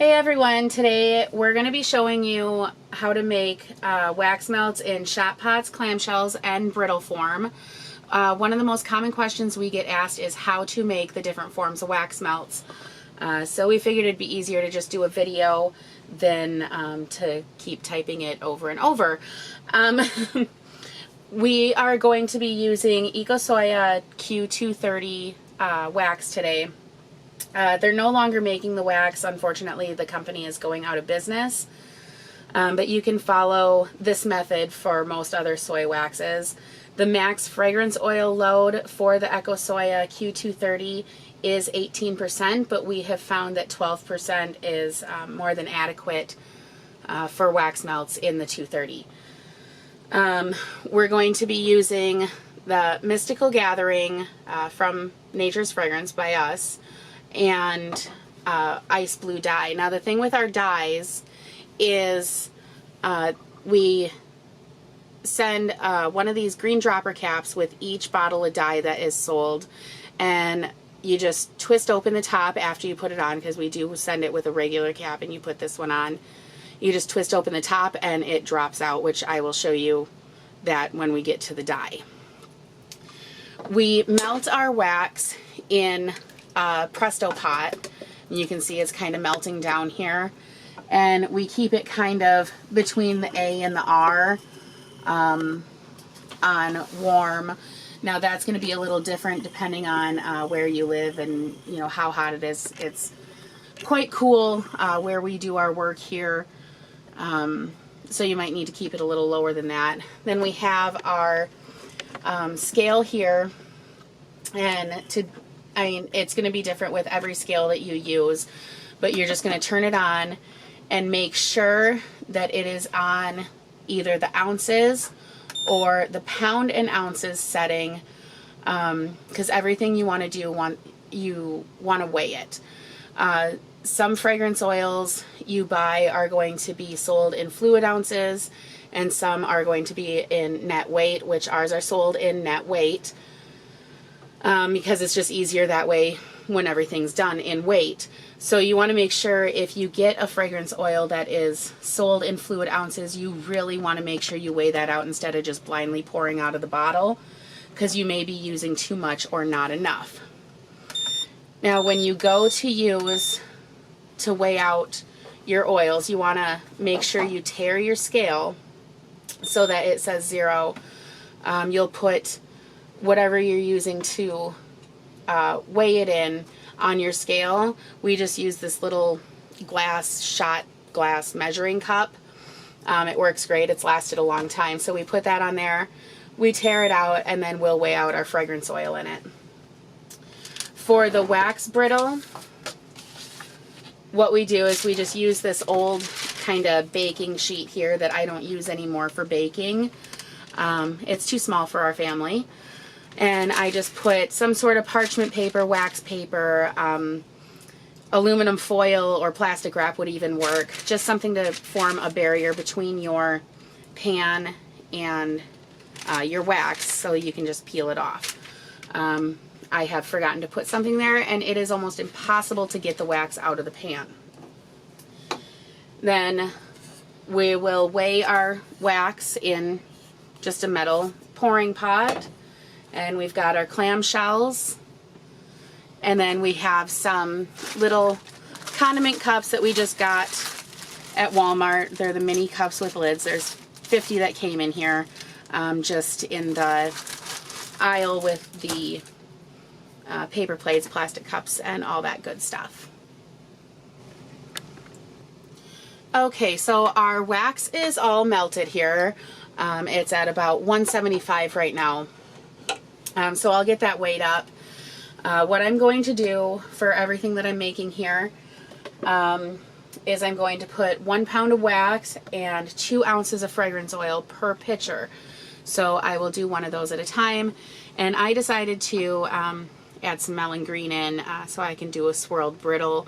Hey everyone, today we're going to be showing you how to make wax melts in shot pots, clamshells, and brittle form. One of the most common questions we get asked is how to make the different forms of wax melts. So we figured it'd be easier to just do a video than to keep typing it over and over. We are going to be using EcoSoya Q230 wax today. They're no longer making the wax. Unfortunately, the company is going out of business. But you can follow this method for most other soy waxes. The max fragrance oil load for the EcoSoya Q230 is 18%, but we have found that 12% is more than adequate for wax melts in the 230. We're going to be using the Mystical Gathering from Nature's Fragrance by us, and ice blue dye. Now the thing with our dyes is we send one of these green dropper caps with each bottle of dye that is sold, and you just twist open the top after you put it on, because we do send it with a regular cap and you put this one on. You just twist open the top and it drops out, which I will show you that when we get to the dye. We melt our wax in Presto pot. You can see it's kind of melting down here, and we keep it kind of between the A and the R on warm. Now that's going to be a little different depending on where you live and how hot it is. It's quite cool where we do our work here, so you might need to keep it a little lower than that. Then we have our scale here, and it's going to be different with every scale that you use, but you're just going to turn it on and make sure that it is on either the ounces or the pound and ounces setting, because everything you want to do, you want to weigh it. Some fragrance oils you buy are going to be sold in fluid ounces, and some are going to be in net weight, which ours are sold in net weight. Because it's just easier that way when everything's done in weight. So you want to make sure if you get a fragrance oil that is sold in fluid ounces, you really want to make sure you weigh that out instead of just blindly pouring out of the bottle, because you may be using too much or not enough. Now when you go to weigh out your oils, you want to make sure you tare your scale so that it says 0. You'll put whatever you're using to weigh it in on your scale. We just use this little shot glass measuring cup. It works great. It's lasted a long time. So we put that on there, we tear it out, and then we'll weigh out our fragrance oil in it. For the wax brittle, what we do is we just use this old kind of baking sheet here that I don't use anymore for baking. It's too small for our family. And I just put some sort of parchment paper, wax paper, aluminum foil, or plastic wrap would even work. Just something to form a barrier between your pan and your wax, so you can just peel it off. I have forgotten to put something there, and it is almost impossible to get the wax out of the pan. Then we will weigh our wax in just a metal pouring pot. And we've got our clamshells, and then we have some little condiment cups that we just got at Walmart. They're the mini cups with lids. There's 50 that came in here, just in the aisle with the paper plates, plastic cups, and all that good stuff. Okay, so our wax is all melted here. It's at about 175 right now. So I'll get that weighed up. What I'm going to do for everything that I'm making here is I'm going to put 1 pound of wax and 2 ounces of fragrance oil per pitcher. So I will do one of those at a time. And I decided to add some melon green in so I can do a swirled brittle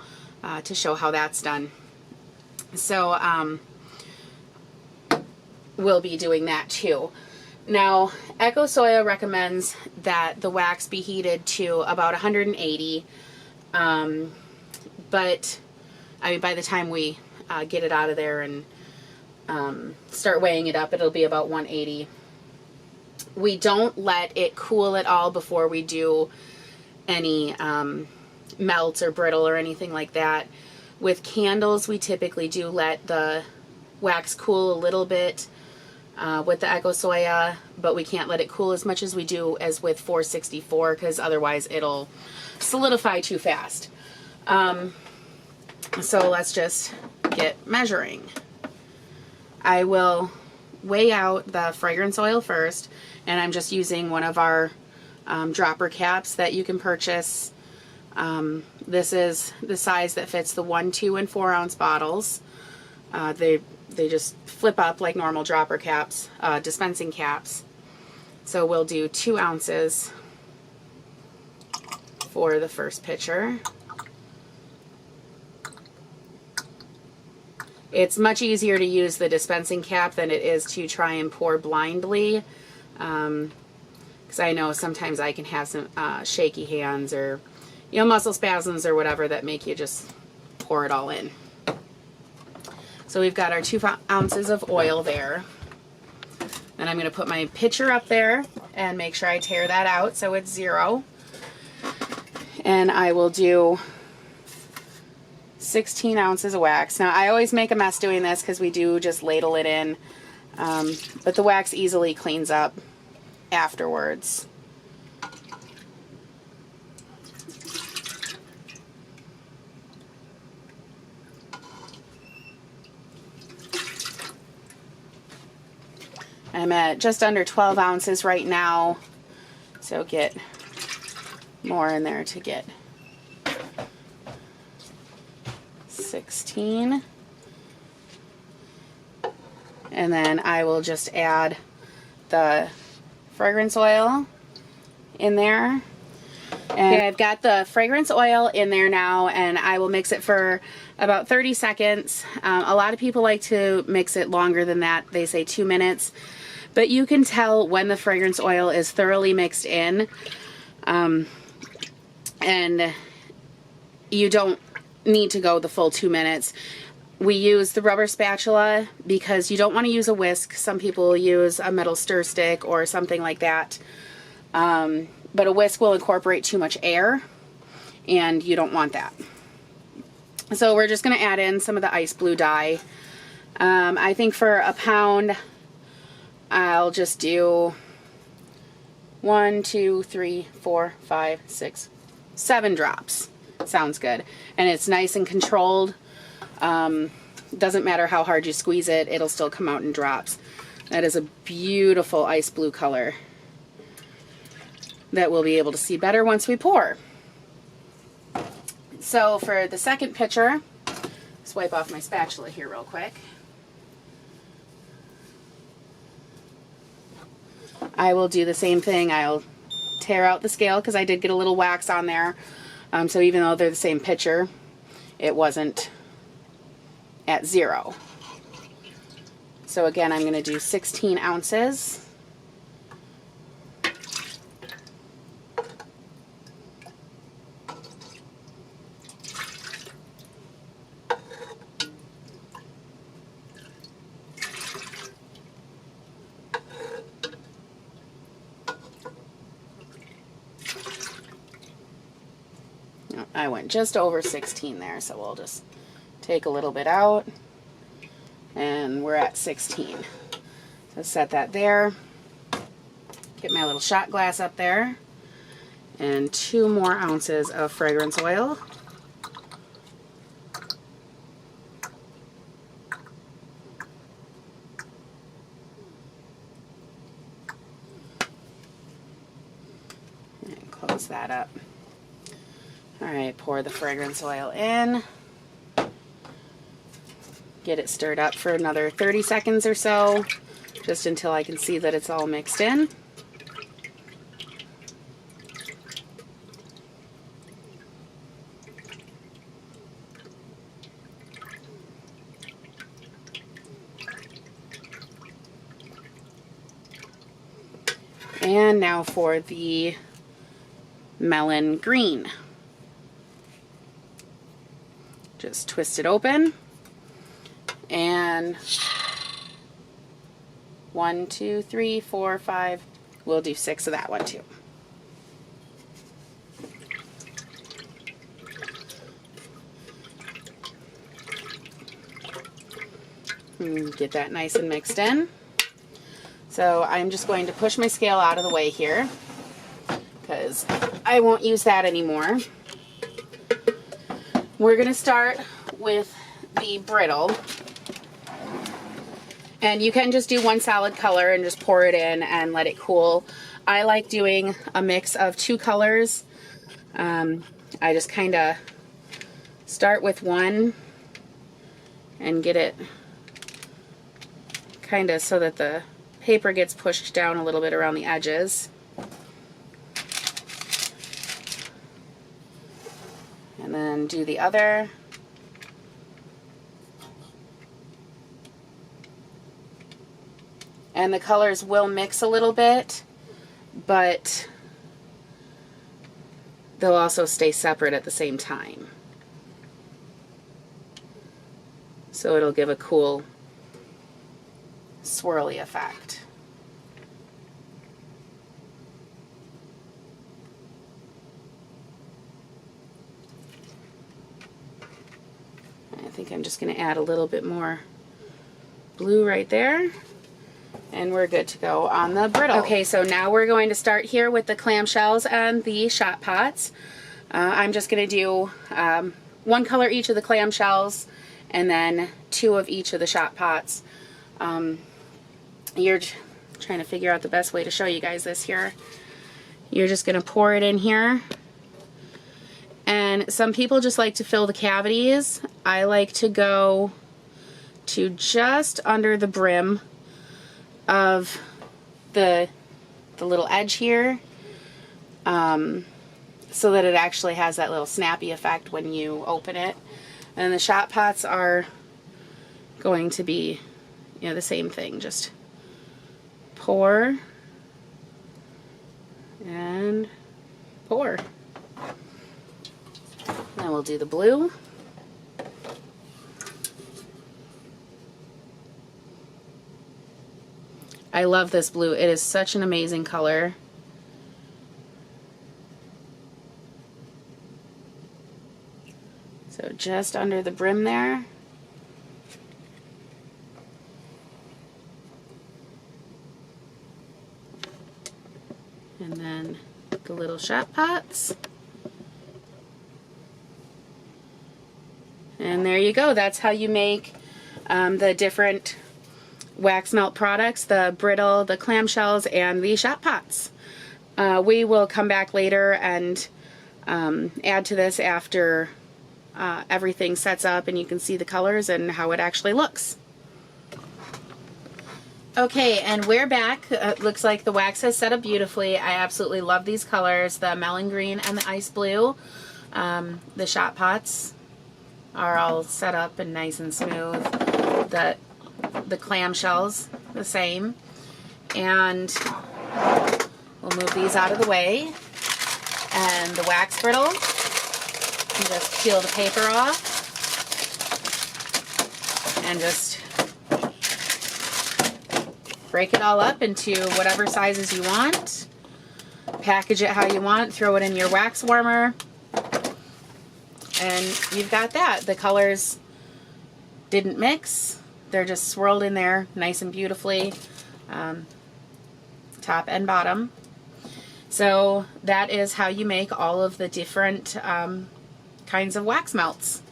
to show how that's done. So we'll be doing that too. Now, EcoSoya recommends that the wax be heated to about 180, but I mean, by the time we get it out of there and start weighing it up, it'll be about 180. We don't let it cool at all before we do any melts or brittle or anything like that. With candles, we typically do let the wax cool a little bit with the Eco Soya, but we can't let it cool as much as we do as with 464, because otherwise it'll solidify too fast. So let's just get measuring. I will weigh out the fragrance oil first, and I'm just using one of our dropper caps that you can purchase. This is the size that fits the 1, 2, and 4 ounce bottles. They just flip up like normal dropper caps, dispensing caps. So we'll do 2 ounces for the first pitcher. It's much easier to use the dispensing cap than it is to try and pour blindly, because I know sometimes I can have some shaky hands or, you know, muscle spasms or whatever that make you just pour it all in. So we've got our 2 ounces of oil there. And I'm going to put my pitcher up there and make sure I tear that out so it's 0. And I will do 16 ounces of wax. Now, I always make a mess doing this because we do just ladle it in, but the wax easily cleans up afterwards. I'm at just under 12 ounces right now, so get more in there to get 16. And then I will just add the fragrance oil in there. And I've got the fragrance oil in there now, and I will mix it for about 30 seconds. A lot of people like to mix it longer than that. They say 2 minutes. But you can tell when the fragrance oil is thoroughly mixed in. And you don't need to go the full 2 minutes. We use the rubber spatula because you don't want to use a whisk. Some people use a metal stir stick or something like that. But a whisk will incorporate too much air, and you don't want that. So we're just going to add in some of the ice blue dye. I think for a pound, I'll just do 1, 2, 3, 4, 5, 6, 7 drops. Sounds good. And it's nice and controlled. Doesn't matter how hard you squeeze it, it'll still come out in drops. That is a beautiful ice blue color that we'll be able to see better once we pour. So for the second pitcher, let's wipe off my spatula here real quick. I will do the same thing. I'll tear out the scale because I did get a little wax on there. So even though they're the same pitcher, it wasn't at 0. So again, I'm going to do 16 ounces. I went just over 16 there, so we'll just take a little bit out, and we're at 16. So set that there, get my little shot glass up there, and 2 more ounces of fragrance oil. And close that up. Alright, pour the fragrance oil in. Get it stirred up for another 30 seconds or so, just until I can see that it's all mixed in. And now for the melon green. Just twist it open, and 1, 2, 3, 4, 5. We'll do 6 of that one too. Get that nice and mixed in. So I'm just going to push my scale out of the way here because I won't use that anymore. We're going to start with the Brittle. And you can just do one solid color and just pour it in and let it cool. I like doing a mix of 2 colors. I just kind of start with one and get it kind of so that the paper gets pushed down a little bit around the edges. And then do the other. And the colors will mix a little bit, but they'll also stay separate at the same time. So it'll give a cool swirly effect. I think I'm just going to add a little bit more blue right there. And we're good to go on the Brittle. Okay, so now we're going to start here with the clamshells and the shot pots. I'm just going to do 1 color each of the clamshells and then 2 of each of the shot pots. You're trying to figure out the best way to show you guys this here. You're just going to pour it in here. And some people just like to fill the cavities. I like to go to just under the brim of the little edge here, so that it actually has that little snappy effect when you open it. And the shot pots are going to be, you know, the same thing. Just pour and pour. Then we'll do the blue. I love this blue. It is such an amazing color. So just under the brim there. And then the little shot pots. And there you go. That's how you make the different wax melt products, the Brittle, the clamshells, and the shot pots. We will come back later and add to this after everything sets up and you can see the colors and how it actually looks. Okay, and we're back. Looks like the wax has set up beautifully. I absolutely love these colors, the melon green and the ice blue. The shot pots are all set up and nice and smooth. The clamshells, the same. And we'll move these out of the way. And the wax Brittle, you just peel the paper off and just break it all up into whatever sizes you want. Package it how you want, throw it in your wax warmer, and you've got that. The colors didn't mix. They're just swirled in there nice and beautifully, top and bottom. So that is how you make all of the different kinds of wax melts.